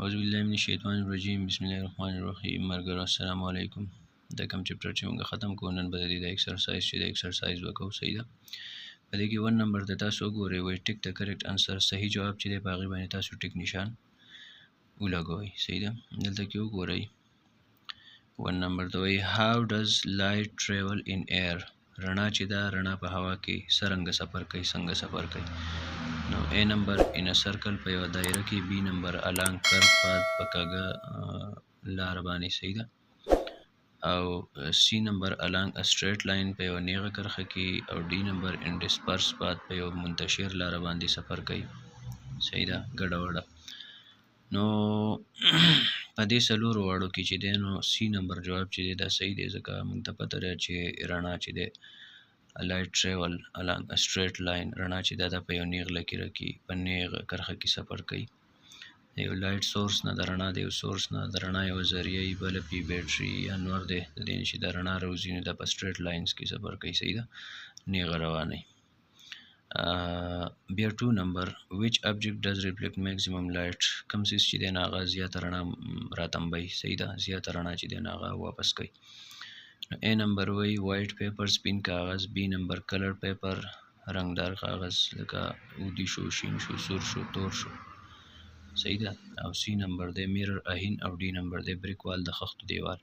اعوذ بالله من الشیطان الرجیم بسم الله الرحمن الرحیم مرګرو السلام علیکم دا کوم چپټر چې موږ ختم کوو نن به د ایکسرسایز چې د ایکسرسایز وکړو صحیح ده په دې کې 1 نمبر ته تاسو وګورئ وایي ټیک د کریکټ انسر صحیح جواب چې دی په هغې باندې تاسو ټیک نشان ولګوئ صحیح ده دلته کې وګورئ 1 نمبر ته وایي how does light travel in air رڼا چې دا رڼا په هوا کې څرنګه سفر کوي څنګه سفر کوي نو A نمبر in a circle په یو دایره کې B نمبر along curve path په کږه لار باندې صحیح ده او C نمبر along a straight line په یو نیغه کرښه کې او D نمبر in dispersed path په یو منتشر لار باندې سفر کوي صحیح ده ګډه وډه نو په دې څلورو واړو کې چې دی نو C نمبر جواب چې دی دا صحیح دی ځکه موږ ته پته ده چې رڼا چې دی light travel along a straight line رڼا چې دا په یو نیغ لکیره کې په نیغ کرښه کې سفر کوي یو لایټ سورس نه د رڼا د یو سورس نه د رڼا یو ذریعه یې بله پی بیټري یا نور دی د دې نه چې د رڼا روزي نو دا په سټریټ لاینز کې سفر کوي صحیح ده نیغه رواني بیا 2 نمبر which object does reflect maximum light کوم څیز چې دی نه هغه زیاته رڼا راتمبوي صحیح ده زیاته رڼا چې دی نه هغه واپس کوي A نمبر وایي وایټ پیپر سپین کاغذ B نمبر کلر پیپر رنگدار کاغذ لکه اودي شو شین شو سور شو تور شو صحیح ده او C نمبر دی میرر اهین او D نمبر دی بریک وال د خښتو دیوال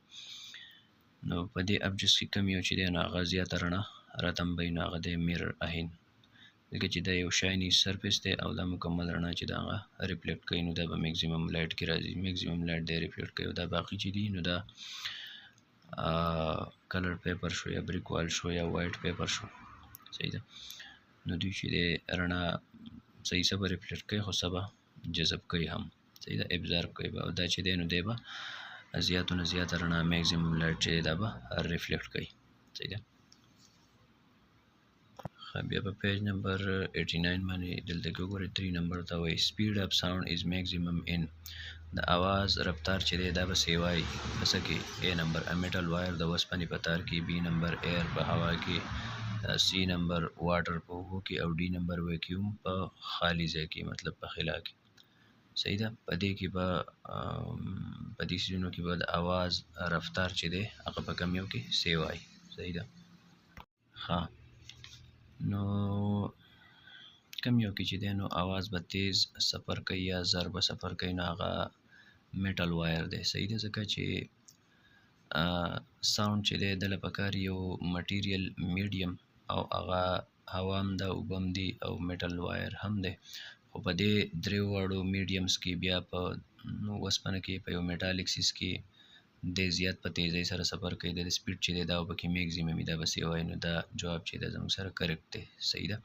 نو په دې ابجکټس کې کم یو چې دی نو هغه زیاته رڼا راتمبوي نو هغه دی میرر اهین ځکه چې دا یو شایني سرفیس دی او دا مکمل رڼا چې دا هغه ریفلیکټ کوي نو دا به میکزیمم لایټ کې راځي میکزیمم لایټ دی ریفلیکټ کوي او دا باقي چې دي نو دا کلر پیپر شو یا بریک وال شو یا وایټ پیپر شو صحیح ده نو دوی چې دی رڼا صحیح سبا ریفلیکټ کوي خو سبا جذب کوي هم صحیح ده ابزارب کوي او دا چې دی نو دی به زیاتو نه زیاته رڼا میکزیمم لایټ چې دا به ریفلیکټ کوي صحیح ده بیا په پیج نمبر 89 باندې دلته کې وګورئ 3 نمبر ته وایي سپیډ اپ ساوند از میکزیمم ان د اواز رفتار چې دی دا به سیوای پس کې A نمبر ا میټل وایر د وسپنې په تار کې B نمبر ایر په هوا کې C نمبر واټر په اوبو کې او D نمبر ویکیوم په خالی ځای کې مطلب په خلا کې صحیح ده په دې کې به په دې سیزونو کې به د اواز رفتار چې دی هغه په کم یو کې سیوای صحیح ده ها نو کم یو کې چې دی نو اواز به تیز سفر کوي یا زر به سفر کوي نو هغه میټل وایر دی صحیح ده ځکه چې ساوند چې دی دله پکار یو مټیریل میډیم او هغه هوا هم ده اوبه هم دي او میټل وایر هم دی خو په دې درې واړو میډیمز کې بیا په وسپنه کې په یو میټالیک سیس کې د زیات په تیزۍ سره سفر کوي د سپیډ چې دی دا به کې میکزیمم دا بس وای نو دا جواب چې دی زموږ سره کریکټ دی صحیح ده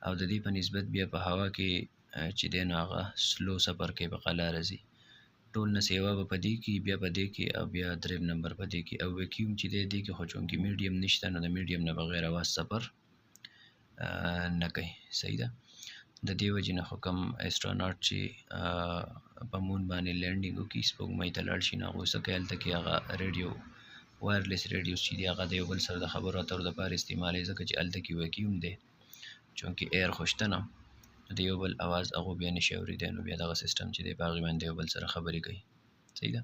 او د دې په نسبت بیا په هوا کې چې دی نو هغه سلو سفر کوي په قلاره راځي ټول نه سیوا به په دې کې بیا په دې کې او بیا دریم نمبر په دې کې او ویکیوم چې دی دې کې خو چونکې میډیم نشته نو د میډیم نه بغیر اواز سفر نه کوي صحیح ده د دې وجې نه خو کوم اسټروناټ چې په مون باندې لینډینګ وکړي سپوږمۍ ته لاړ شي نو هغوی څه کوي هلته کې هغه ریډیو وایرلیس ریډیوز چې دي هغه د یو بل سره د خبرو اترو دپاره استعمالوي ځکه چې هلته کې ویکیوم دی چونکې ایر خو شته نه د یو بل اواز هغو بیا نشي اورېدی نو بیا دغه سیسټم چې دی په هغې باندې یو بل سره خبرې کوي صحیح ده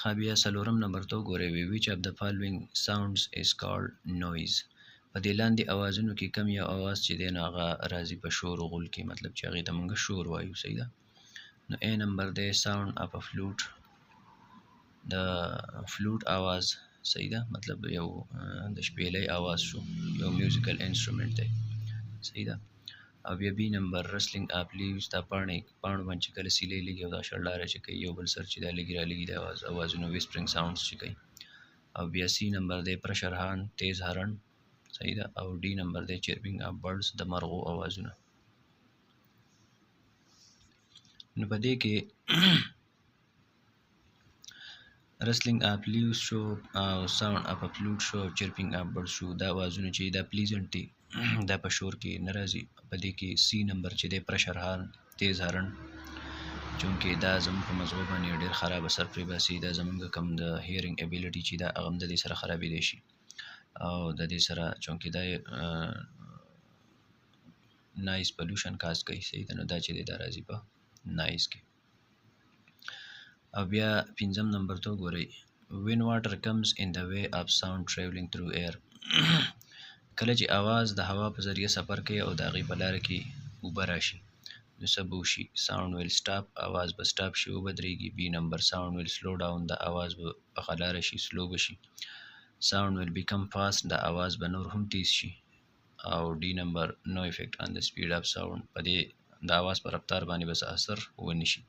ښه بیا څلورم نمبر ته وګورئ which of the following sounds is called noise په دې لاندې اوازونو کې کم یو اواز چې دی نو هغه راځي په شور و غول کې مطلب چې هغې ته موږ شور وایو صحیح ده نو A نمبر دی ساوند اف ا فلوټ د فلوټ اواز صحیح ده مطلب یو د شپېلۍ اواز شو یو میوزیکل انسټرومنټ دی صحیح ده او بیا B نمبر رسلینګ اپ لیوز دا پاڼو باندې چې کله سیلۍ لګي او دا شړلاره چې کوي یو بل سر چې دا لګي را لګي د اوازونو ویسپرینګ ساوندز چې کوي او بیا C نمبر دی پرشر هارن تیز هارن صحیح ده او D نمبر دی چرپینګ اپ برډز د مرغو اوازونه نو په دې کې رسلینګ اپ لیوز شو او ساوند اپ فلوټ شو او چرپینګ اپ برډ شو دا اوازونه چې دا پلیزنټ دي دا په شور کې نه راځي په دې کې C نمبر چې دی پرشر هارن تیز هارن چونکې دا زموږ په مزغو باندې ډېر خراب اثر پرې باسي دا زموږ کم د هیرینګ ابیلیټي چې دا هغه هم د دې سره خرابېدی شي او د دې سره چونکې دا نایس پلوشن کاز کوي صحیح ده نو دا چې دی دا راځي په نایس کې. او بیا 5م نمبر ته ګورئ when water comes in the way of sound traveling through air کله چې आवाज د هوا په ذریعه سفر کوي او د هغې په لاره کې اوبه راشي نو څه به وشي sound will stop आवाज به سټاپ شي ودرېږي. بي نمبر sound will slow down د आवाज به په لاره شي سلو به شي. sound will become fast د आवाज به نور هم تیز شي. او डी نمبر no effect on the speed of sound په دې د आवाज پر رفتار باندې به اثر ونه شي.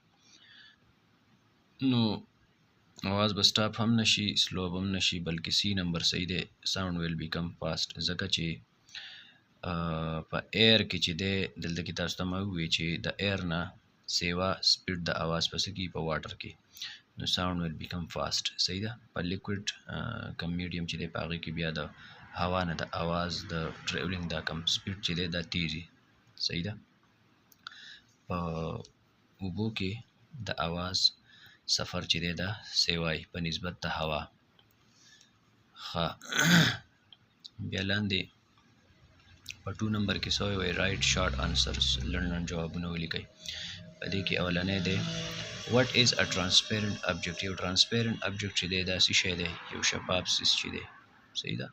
نو आवाज به سټاپ هم نشي سلو هم نشي بلکې سی نمبر صحیح دی sound will become fast ځکه چې په ایر کې چې دی دلته کې تاسو ته ما وویل چې د ایر نه سیوا سپیډ د आवाज پسې کې په واټر کې نو sound will become fast صحیح ده. په لیکوډ کم میډیم چې دی په هغې کې بیا د هوا نه د आवाज د ټریولینګ دا کم سپیډ چې دی دا تیزي صحیح ده. په اوبو کې د आवाज سفر چې دی دا سیوای په نسبت د هوا. ښه بیا لاندې په 2 نمبر کې سوی وای رایټ شارټ آنسرز لنډ جوابونه ولیکئ. په دې کې اولنی دی what is a transparent object یو transparent object چې دی دا څه شی دی یو شفاف څیز چې دی صحیح ده.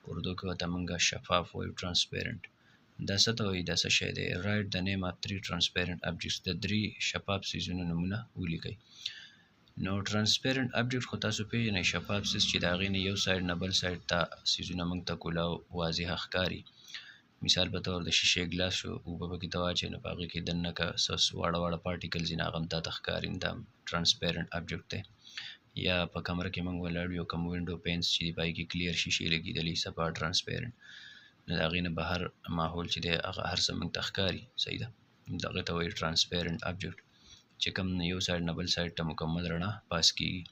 اردو کې ورته موږ شفاف وایو transparent. دا څه ته وایي دا څه شی دی write the name of 3 transparent objects د 3 شفاف څیزونو نومونه ولیکئ. نو ترانسپیرنت ابجیکټ خو تاسو پیژنئ شفاف څیز چې د هغې نه یو سایډ نه بل سایډ ته څیزونه موږ ته کولاو واضحه ښکاري. مثال په طور د شیشې ګلاس شو اوبه پکې ته واچوئ نو په هغې کې دننه که څه واړه واړه پارټیکلز وي نو هغه هم تا ته ښکاري دا ترانسپیرنت ابجیکټ دی. یا په کمره کې موږ ولاړ یو کوم وینډو پینس چې دی په هغې کې کلیر شیشې لګېدلي صفا ترانسپیرنت نو د هغې نه بهر ماحول چې دی هغه هر څه موږ ته ښکاري صحیح ده. دغې ته وایي ترانسپیرنت ابجیکټ چې کوم یو سایډ نه بل سایډ ته مکمل رڼا پاس کیږي.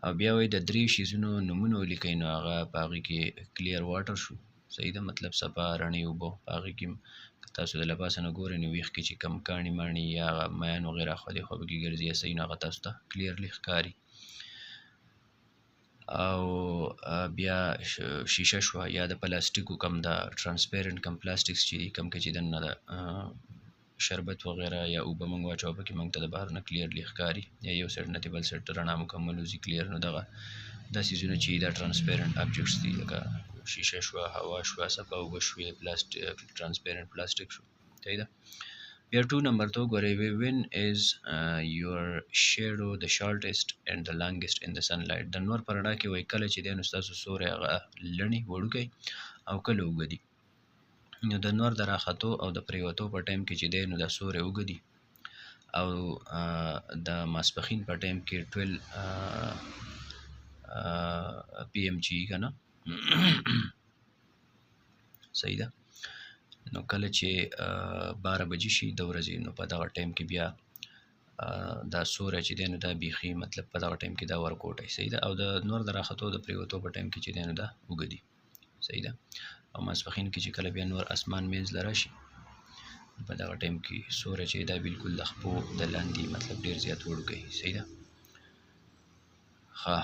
او بیا وایي د 3 شیزونو نومونه ولیکئ نو هغه په هغې کې کلیر واټر شو صحیح ده مطلب صفا رڼې اوبه په هغې کې که تاسو د له پاسه نه ګورئ نو ویښ کې چې کم کاڼي ماڼي یا هغه میان وغیره خوا دې خوا پکې ګرځي یا صحیح نو هغه تاسو ته کلیرلی ښکاري. او بیا شیشه شوه یا د پلاستیکو کم د ترانسپیرنت کم پلاستیکس چې دي کم کې چې دننه د شربت وغیره یا اوبه موږ واچوو پکې موږ ته د بهر نه کلیرلی ښکاري یا یو سایډ نه د بل سایډ ته رڼا مکمل وځي کلیر نو دغه دا څیزونه چې دا ترانسپیرنت ابجیکټس دي لکه شیشه شوه هوا شوه صفا اوبه شوې ترانسپیرنت پلاستیک شو صحیح ده. بیا 2 نمبر ته وګورئ when is your shadow the shortest and the longest in the sunlight د نور په رڼا کې وایي کله چې دی نو ستاسو سوری هغه لڼې وړوکی او کله اوږه دي. نو د نور د راختو او د پریوتو په ټایم کې چې دی نو دا سوری اوږه دي او د ماسپښین په ټایم کې 12 PM چې که نه صحیح ده. نو کله چې 12 بجې شي د ورځې نو په دغه ټایم کې بیا دا سوری چې دی نو دا بیخي مطلب په دغه ټایم کې دا ورکوټی صحیح ده او د نور د راختو د پریوتو په ټایم کې چې دی نو دا اوږه دي صحیح ده. او ماسپښین کې چې کله بیا نور اسمان مینځ له راشي په دغه ټایم کې سوری چې دا بالکل د خپو د لاندې مطلب ډېر زیات وړوکی صحیح ده. ښه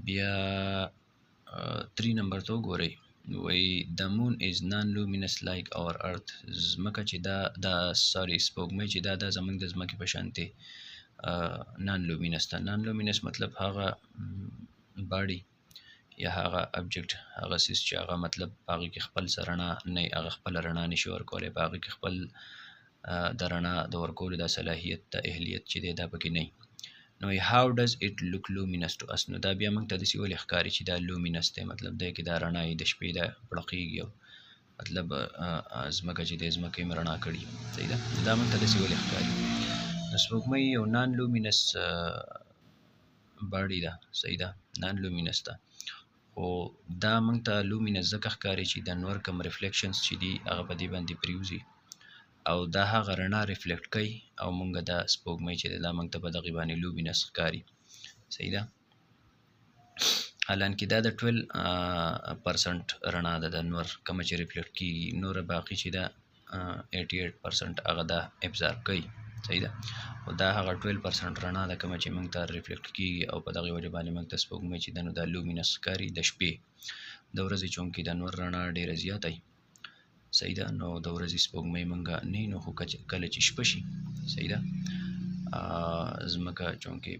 بیا 3 نمبر ته وګورئ وایي the moon is non-luminous like our earth ځمکه چې دا سپوږمۍ چې دا زموږ د ځمکې په شانتې نان لومینس ده. نان لومینس مطلب هغه باډي یا هغه ابجیکټ هغه څیز چې هغه مطلب په هغې کې خپل څه رڼا نه هغه خپله رڼا نشي ورکولی په هغې کې خپل د رڼا د ورکولو دا صلاحیت د اهلیت چې دی دا پکې نه وي. نو how does it look luminous to us نو دا بیا موږ ته داسې ولې ښکاري چې دا لومینس دی مطلب دی کې دا رڼا یې د شپې دا پړقېږي او مطلب ځمکه چې دی ځمکه یې رڼا کړي صحیح ده دا موږ ته داسې ولې ښکاري. نو سپوږمۍ یو نان لومینس باډي ده صحیح ده نان لومینس ده خو دا موږ ته لومینس ځکه ښکاري چې د نور کم ریفلیکشنز چې دي هغه په دې باندې پریوځي او دا هغه رڼا ریفلیکټ کوي او موږ دا سپوږمۍ چې دا موږ ته په دغې باندې لومینس ښکاري صحیح ده. حالانکه دا د 12% رڼا ده د نور کومه چې ریفلیکټ کېږي نوره باقي چې دا 88% هغه دا ابزارب کوي صحیح ده. او دا هغه 12% رڼا ده کومه چې موږ ته ریفلیکټ کېږي او په دغې وجه باندې موږ ته سپوږمۍ چې ده نو دا لومینس ښکاري د شپې د ورځې چونکې د نور رڼا ډېره زیاته وي صحیح ده. نو د ورځې سپوږمۍ مونږه نه نو خو کله چې شپه شي صحیح ده ځمکه چونکې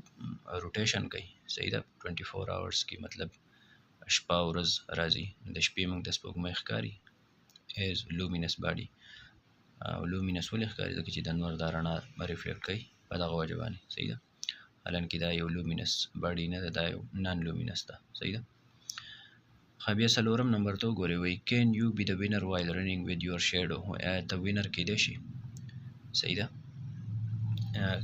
روټیشن کوي صحیح ده 24 hours کې مطلب شپه ورځ راځي د شپې مونږ د سپوږمۍ ښکاري as luminous body او luminous ولې ښکاري ځکه چې د نور دا رڼا ریفلیکټ کوي په دغه وجه باندې صحیح ده حالانکه دا یو luminous body نه ده دا یو non luminous ده صحیح ده بیا څلورم نمبر ته وګورئ وایي can you be the winner while running with your shadow آیا ته وینر کیدای شي صحیح ده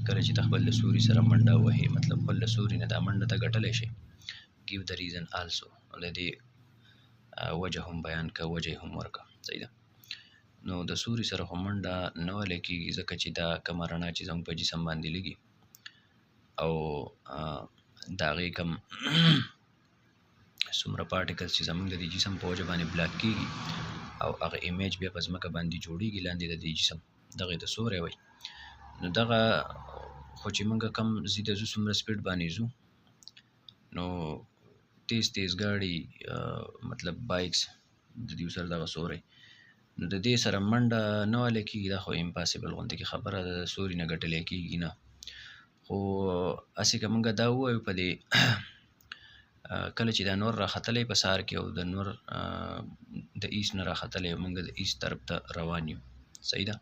کله چې ته خپل لسوري سره منډه وهې مطلب خپل لسوري نه دا منډه ته ګټلی شي give the reason also د دې وجه هم بیان که وجه هم ورکه صحیح ده نو د سوري سره خو منډه نه وهلی کېږي ځکه چې دا کومه رڼا چې زموږ په جسم باندې لګي او د هغې کوم څومره پارټیکلز چې زموږ د دې جسم په وجه باندې بلاک کېږي او هغه ایمیج بیا په ځمکه باندې جوړېږي لاندې د دې جسم دغه ته سوری وایي نو دغه خو چې موږ کم زیاته ځو څومره سپیډ باندې ځو نو تیز ګاډي مطلب بایکس د دې سره دغه سوری نو د دې سره منډه نه وهلی کېږي دا خو امپاسبل غوندې کې خبره ده د سوري نه ګټلی کېږي نه خو هسې که موږ دا ووایو په دې کله چې دا نور راختلی په سهار کې او د نور د ایست نه راختلی موږ د ایست طرف ته روان یو صحیح ده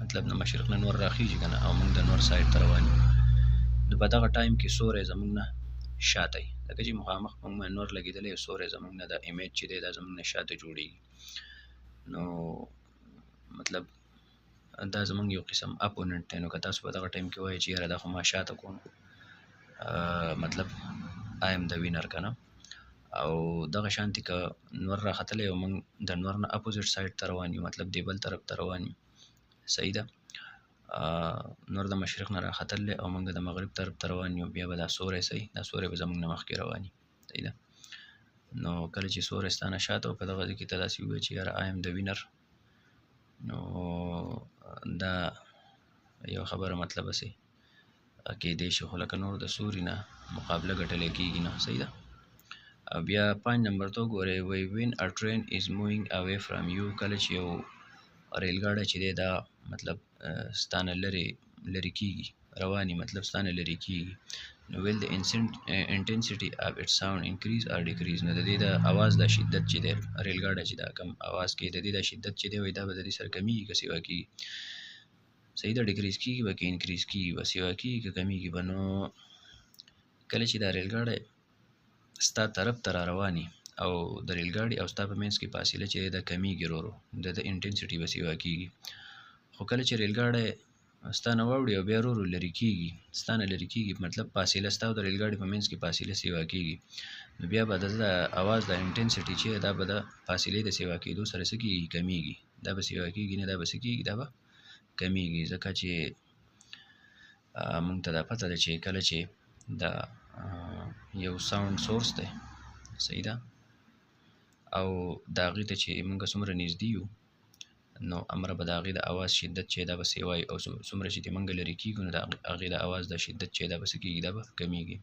مطلب د مشرق نه نور راخیږي که نه او موږ د نور سایډ ته روان یو نو په دغه ټایم کې سوری زموږ نه شاته وي ځکه چې مخامخ موږ نور لګېدلی او سوری زموږ نه دا ایمیج چې دی دا زموږ نه شاته جوړېږي نو مطلب دا زموږ یو قسم اپوننټ دی نو که تاسو په دغه ټایم کې وایئ چې یاره دا خو ما شاته کوم مطلب I am the winner که نه او دغه شانتې که نور راختلی او موږ د نور نه اپوزیټ سایډ ته روان یو مطلب دی بل طرف ته روان یو صحیح ده نور د مشرق نه راختلی او موږ د مغرب طرف ته روان یو بیا به دا سوری صحیح دا سوری به زموږ نه مخکې روان وي صحیح ده نو کله چې سوری ستا نه شاته او په دغه ځای کې ته داسې ووایې چې یاره I am the winner نو دا یو خبره مطلب هسې کېدی شي خو لکه نور د سوري نه مقابله ګټلی کېږي نه صحیح ده بیا 5 نمبر ته وګورئ وایي when a train is moving away from you کله چې یو ریل ګاډی چې دی دا مطلب ستا نه لرې کېږي رواني مطلب ستا نه لرې کېږي نو will the intensity of its sound increase or decrease نو د دې د اواز د شدت چې دی ریل ګاډی چې دا کم اواز کې د دې د شدت چې دی وایي دا به د دې سره کمیږي که سیوا کېږي صحیح ده ډیکریز کېږي به که انکریز کېږي به سیوا کېږي که کمیږي به نو کله چې دا ریل ګاډی ستا طرف ته را رواني او د ریل ګاډي او ستا په منځ کې فاصله چې د کمیږي ورو ورو د انټنسټي به سیوا کېږي خو کله چې ریل ګاډی ستا نه واوړي او بیا ورو ورو لرې کېږي ستا نه لرې کېږي مطلب فاصله ستا او د ریل ګاډي په منځ کې فاصله سیوا کېږي نو بیا به د اواز د انټنسټي چې دا به د فاصلې د سیوا کېدو سره څه کېږي کمیږي دا به سیوا کېږي نه دا به څه کېږي دا به کمیږي ځکه چې موږ ته دا پته ده چې کله چې دا یو ساوند سورس دی صحیح ده او د هغې ته چې موږ څومره نږدې یو نو امره به د هغې د اواز شدت چې دا به څه وایي او څومره چې موږ لرې کېږو نو د هغې د اواز د شدت چې دا به څه کېږي دا به کمیږي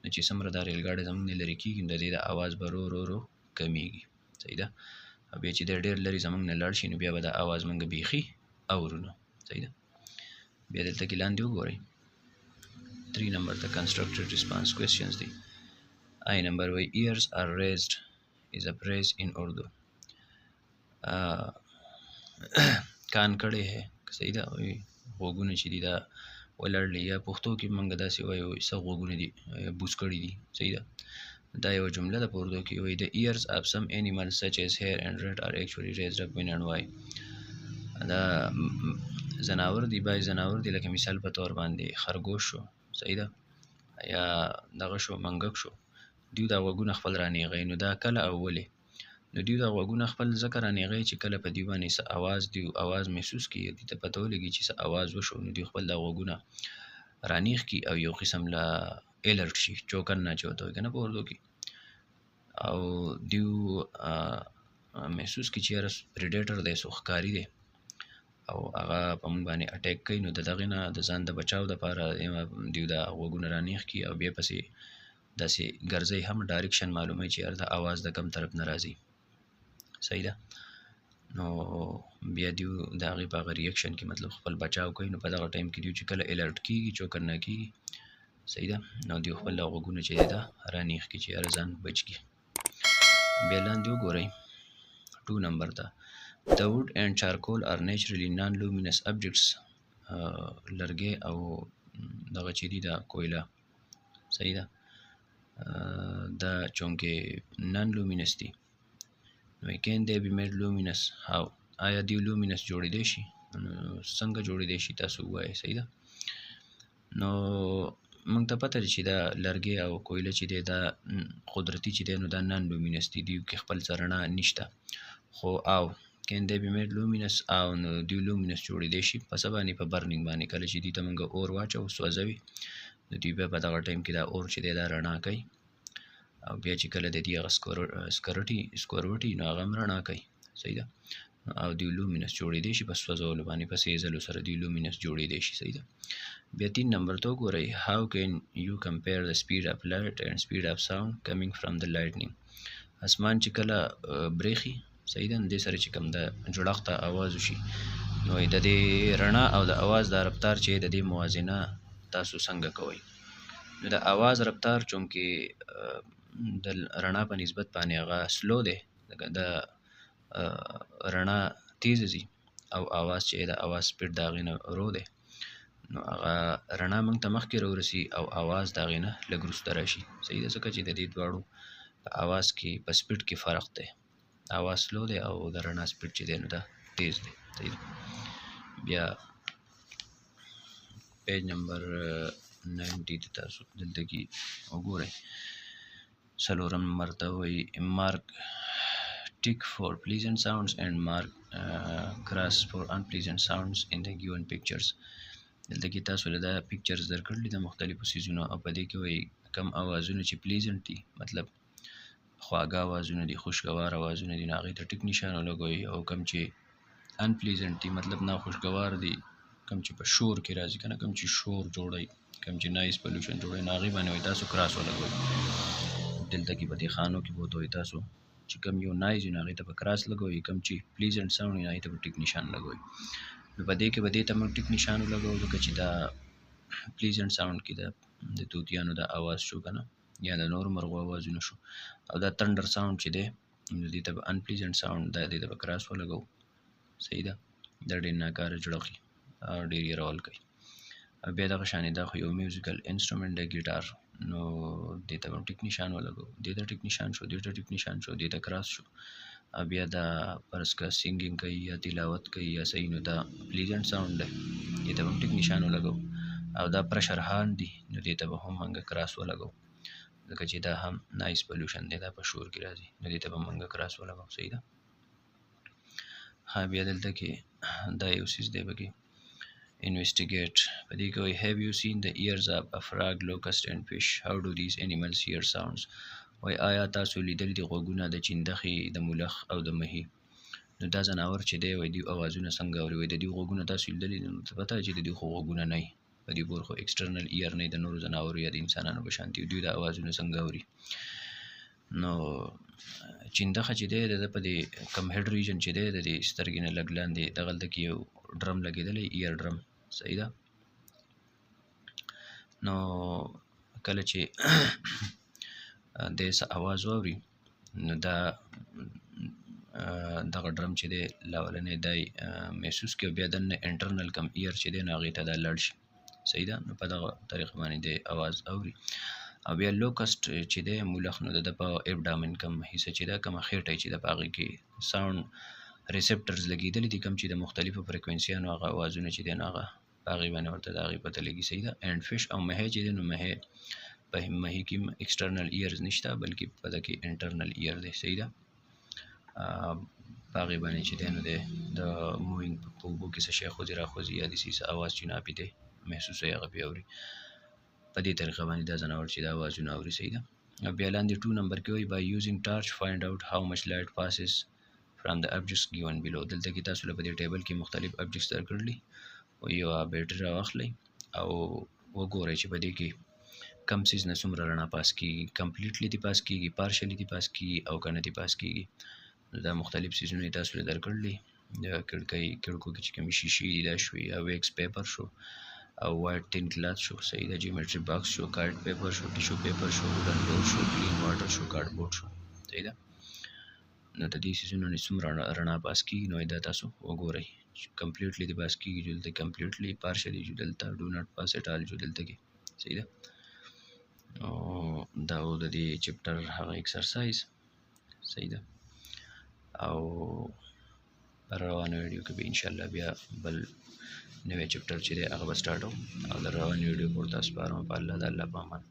نو چې څومره دا ریل ګاډی زموږ نه لرې کېږي نو د دې د اواز به ورو ورو کمیږي صحیح ده او بیا چې دی ډېر لرې زموږ نه لاړ شي نو بیا به دا اواز موږ بیخي اورو نو صحیح ده بیا دلته کې لاندې وګورئ 3 نمبر ته constructed response questions دی I نمبر وی ears are raised is a phrase in Urdu کان کړی ہے صحیح ده غوږونه چې دي دا ولاړلی یا پښتو کې موږ داسې وایو څه غوږونه دي بوس کړي دي صحیح ده دا یو جمله ده په اردو کې وایي the ears of some animals such as hare and rat are actually raised up when and why دا زناور دی بای زناور دی لکه مثال په تور باندې خرګوش شو صحیح ده یا دغه شو منګک شو دیو دا غوږونه خپل رانیغی نو دا کله او ولې نو دیو دا غوږونه خپل ځکه رانیغی چې کله په دیو باندې څه اواز محسوس کړي دې ته پته ولګي چې څه اواز وشو نو دیو خپل دا غوږونه رانیغ کړي او یو قسم لا الرټ شي چوکن نه چوته وي که نه په اردو کې او دیو محسوس کړي چې یاره پریډیټر دی څو ښکاري دی او هغه په موږ باندې اټیک کوي نو د دغې نه د ځان د بچاو دپاره دیو دا غوږونه رانیغ کړي او بیا پسې داسې ګرځئ هم ډایرکشن معلوموي چې یاره د اواز د کم طرف نه راځي صحیح ده نو بیا دیو د هغې په هغه ریاکشن کې مطلب خپل بچاو کوي. نو په دغه ټایم کې دیو چې کله الرټ کېږي چوکر نه کېږي، صحیح ده، نو دیو خپل غوږونه چې دی ده رانیغ کړي چې یاره ځان بچ کړي. بیا لاندې وګورئ 2 نمبر ته The wood and charcoal are naturally non-luminous objects. لرګی او دغه چې دي دا کویله، صحیح ده، دا چونکې نان لومینس دي. نو can they be made luminous؟ how؟ آیا دی لومینس جوړېدی شي؟ څنګه جوړېدی شي تاسو ووایئ، صحیح ده. نو موږ ته پته ده چې دا لرګی او کویله چې دی دا قدرتي چې دی نو دا نان لومینس دي، دوی کې خپل څه رڼا نشته. خو او can they be made luminous؟ او نو دوی لومینس جوړېدی شي په څه باندې؟ په برنینګ باندې. کله چې دوی ته موږ اور واچوو سوځوي، نو دوی بیا په دغه ټایم کې دا اور چې دی دا رڼا کوي، او بیا چې کله د دې هغه سکروټي نو هغه هم رڼا کوي، صحیح ده، او دوی لومینس جوړېدی شي په سوځولو باندې، په سېځلو سره دوی لومینس جوړېدی شي، صحیح ده. بیا 3 نمبر ته وګورئ how can you compare the speed of light and speed of sound coming from the lightning؟ اسمان چې کله بریښي، صحیح ده، دې سره چې کوم د جوړښته اواز وشي، نو د دې رڼا او د اواز دا رفتار چې د دې موازنه تاسو څنګه کوئ؟ نو د اواز رفتار چونکې د رڼا په نسبت باندې هغه سلو دی، د رڼا تیز ځي، او اواز چې د اواز سپیډ د هغې نه ورو دی، نو هغه رڼا موږ ته مخکې راورسي او اواز د هغې نه لږ وروسته راشي، صحیح ده، ځکه چې د دې دواړو په اواز کې په سپیډ کې فرق دی، اواز سلو دی او د رڼا سپیډ چې دی نو دا تیز دی، صحیح ده. بیا پیج نمبر 90 ته تاسو دلته کې وګورئ، څلورم نمبر ته وایي مارک tick for pleasant sounds and mark cross for unpleasant sounds in the given pictures. دلته کې تاسو له دا پکچرز درکړلي د مختلفو څیزونو، او په دې کې وایي کم اوازونه چې پلیزنټ دي، مطلب خواږه اوازونه دي، خوشګوار اوازونه دي، نو هغې ته ټیک نشان ولګوئ، او کم چې انپلیزنټ دي مطلب ناخوشګوار دي، کم چې په شور کې راځي که نه، کم چې شور جوړوي، کم چې نایز پلوشن جوړوي، نو هغې باندې وایي تاسو کراس ولګوئ. دلته کې په دې خانو کې به ورته وایي تاسو چې کم یو نایز وي نو هغې ته به کراس لګوئ، کم چې پلیزنټ ساوند وي نو هغې ته به ټیک نشان لګوئ. نو په دې کې به دې ته موږ ټیک نشان ولګوو، ځکه چې دا پلیزنټ ساوند کې د طوطیانو دا اواز شو که نه، یا د نورو مرغو اوازونه شو، او دا تندر ساوند چې دی نو دې ته به انپلیزنټ ساوند دا دې ته به کراس ولګوو، صحیح ده، دا ډېر ناکاره جوړښت او ډېر یېرول کوي. بیا دغه شانې دا خو یو میوزیکل انسټرومنټ دی ګیټار، نو دې ته به ټیک نشان ولګوو، دې ته ټیک نشان شو، دې ته ټیک نشان شو، دې ته کراس شو. بیا دا فرض که سینګینګ کوي یا تلاوت کوي یا صحیح، نو دا پلیزنټ ساوند دی، دې ته به ټیک نشان ولګوو. او دا پرشر هارن دي نو دې ته به هم موږ کراس ولګوو، ځکه چې دا هم نایز پلوشن دی، دا په شور کې راځي، نو دې ته به موږ کراس ولګوو، صحیح ده. ها بیا دلته کې دا یو څیز دی پکې investigate، په دې کې وایي have you seen the ears of a frog, locust and fish؟ how do these animals hear sounds؟ وایي آیا تاسو لیدل دي غوږونه د چندخې، د ملخ او د مهي؟ نو دا ځناور چې دی وایي دوی اوازونه څنګه اوري؟ وایي د دوی غوږونه تاسو لیدلي دي، نو ته پته چې د دوی خو غوږونه نه وي، په دوی پورې خو ایکسټرنل ایر نه وي د نورو ځناورو یا د انسانانو په شانتي، دوی دا اوازونه څنګه اوري؟ نو چندخه چې دی د په دې کم هډ ریجن چې دی د دې سترګې نه لږ لاندې دغلته کې یو ډرم لګېدلی، ایر ډرم، صحیح ده. نو کله چې د څه اواز واوري نو دا دغه ډرم چې دی لاولنی دی محسوس کړي، بیا دننه انټرنل کم ایر چې دی نو هغې ته دا لړ شي، صحیح ده، نو په دغه طریقه باندې د اواز اوري. او بیا لوکسټ چې دی مولخ، نو د په ابډامن کم حصه چې ده، کومه خېټه چې ده په هغې کې ساوند ریسپټرز لګېدلي دي، کوم چې د مختلفو فریکوینسیانو هغه اوازونه چې دی نو هغه په هغې باندې ورته د هغې پته لګي، صحیح ده. اینډ فش او مهی چې دی نو مهی په مهي کې ایکسټرنل ایرز نشته بلکې په ده کې انټرنل ایر دی، صحیح ده. په هغې باندې چې دی نو دی د مووینګ په اوبو کې څه شی خوځي راخوځي یا داسې څه اواز چې ناپې دی محسوسوي هغه پې اوري، په دې طریقه باندې دا ځناور چې دا اوازونه اوري، صحیح ده. بیا لاندې 2 نمبر کې وایي by using torch find out how much light passes from the objects given below. دلته کې تاسو له په دې ټیبل کې مختلف objects درکړلي، یو بیټري راواخلئ او وګورئ چې په دې کې کم څیز نه څومره رڼا پاس کېږي، کمپلیټلی دې پاس کېږي، پارشلی دې پاس کېږي او که نه دې پاس کېږي. دا مختلف سیزونه تاسو له درکړلې د کړکو کې چې کوم شیشې دي دا شوي او ویکس پیپر شو او وایټ ټین کلاث شو صحیح ده جیومټري باکس شو کارت پیپر شو ټیشو پیپر شو وډن ډور شو کلین واټر شو کارډبورډ شو صحیح ده نو د دې سیزونو نه څومره رڼا پاس کیږي نو دا تاسو وګورئ کمپلیټلی د پاس کیږي جو دلته کمپلیټلی پارشلی جو دلته ډو ناٹ پاس اټ آل جو دلته کې صحیح ده او دا د دې چپټر هغه ایکسرسایز صحیح ده او پر روانو ویډیو کې به ان شاء الله بیا بل نوې چپټر چې دی هغه به سٹارټ او د روانو ویډیو پورته سپارم په الله د الله په امان